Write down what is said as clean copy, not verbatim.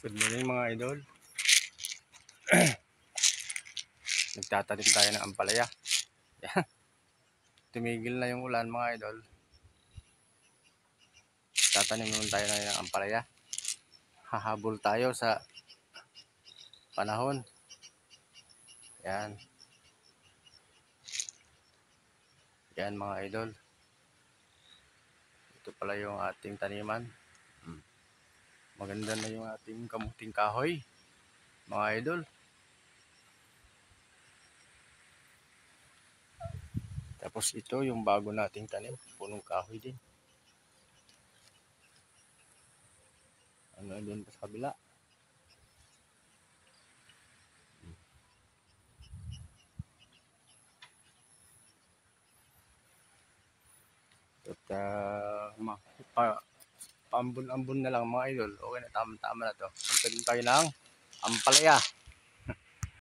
Good morning mga idol. Nagtatanim tayo ng ampalaya. Tumigil na yung ulan mga idol. Tatanim naman tayo ng ampalaya. Hahabol tayo sa panahon. Yan. Yan mga idol. Ito pala yung ating taniman. Maganda na yung ating kamuting kahoy. Mga idol. Tapos ito yung bago nating tanim. Punong kahoy din. Ano din sa kabila. At paambon-ambon na lang mga idol. Okay na, tama-tama na to. Magtanim tayo ng ampalaya.